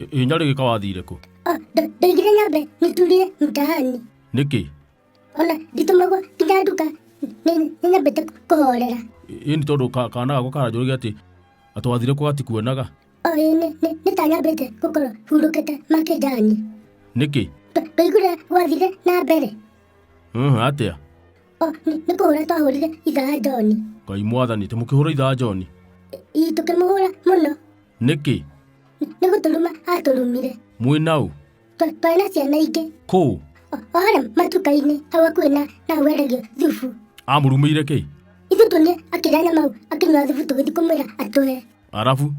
Inya rĩgĩka wathire kũ? Ndoigire nyambe nĩturire mtaani. Nĩkĩ? Ona nditũmagwo nginya nduka nĩnyambĩte kũhorera. Ĩni tondũ kana gako karanjũrĩgia atĩ atwathire kũ gatikuonaga? Nĩtanyambĩte gũkorwo hurũkĩte makĩnjani. Nĩkĩ? Ndoigire gwathire na mbere. Atĩa? Nĩkũhũra twahũrire ithaa John. Ngai mwathani, mũkĩhũra ithaa John? Tũkĩmũhũra mũno. Nĩkĩ? Nĩgũtũruma atũrumire. Mwĩna ũ? Twarĩ na ciana ingĩ. Kũũ? Harĩa matuka-inĩ hau hakuhĩ na wendagio thubu. Amũrumĩire kĩ? Ithuĩ tuonire akĩrĩa nyama hau akĩnyua thubu tũgĩthiĩ kũmwĩra atũhe. Arabu?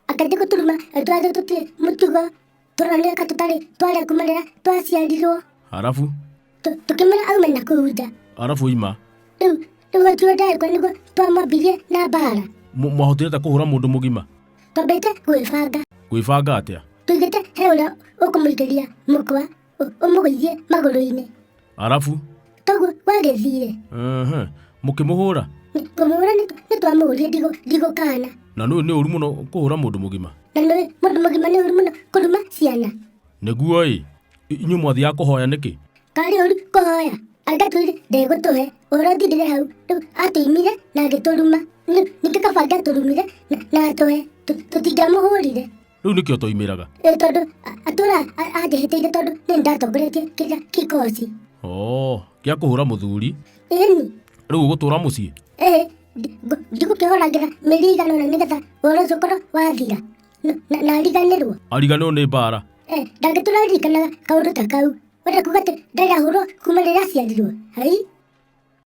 Akĩrĩkia gũtũruma twathĩ tũtirĩ mũtugo tũroneka tũtarĩ twarĩa kuma rĩrĩa twaciarirwo. Arabu? Tũkĩmwĩra aume na kũu nja. Arabu oima? Rĩu tuo ndagĩkwa nĩguo twamwambirie na mbara. Mwahotire ta kũhũra mũndũ mũgima? Twambĩte gwĩbanga. Gwĩbanga atĩa? Tuigĩte he ũrĩa ũkũmũikĩria mũkwa ũmũgũithie magũrũ-inĩ. Arabu? Toguo gwagĩthire. Mũkĩmũhũra? Kũmũhũra nĩtwamũhũrire ndigũkana. Na nĩ ũru mũno kũhũra mũndũ mũgima? Na nĩ mũndũ mũgima nĩ ũru mũno kũruma ciana. Nĩguo inyuĩ mwathiaga kũhoya nĩkĩ? Karĩ ũru kũhoya. Angatwĩre ndegũtũhe. Ũhoro ũthindire hau rĩu atũimire na agĩtũruma. Ningĩ kaba angĩatũrumire na atũhe tũtingĩamũhũrire. Rĩu nĩkĩo twaimĩraga? Tondũ atũra anjĩhĩtĩire tondũ nĩndatongoretie kĩrĩa kikoci. Gĩa kũhũra mũthuri? Ĩni. Rĩu ũgũtũra mũciĩ? Ndigũkĩhũragĩra mĩeri igana ũna nĩgetha ũhoro ũcio ũkorwo wathira na ariganĩrwo. Ariganĩrwo nĩ mbara? Ndangĩtũra ririkanaga kaũndũ ta kau. Wenda kuuga atĩ ndarahũrwo kuma rĩrĩa aciarirwo? Hai.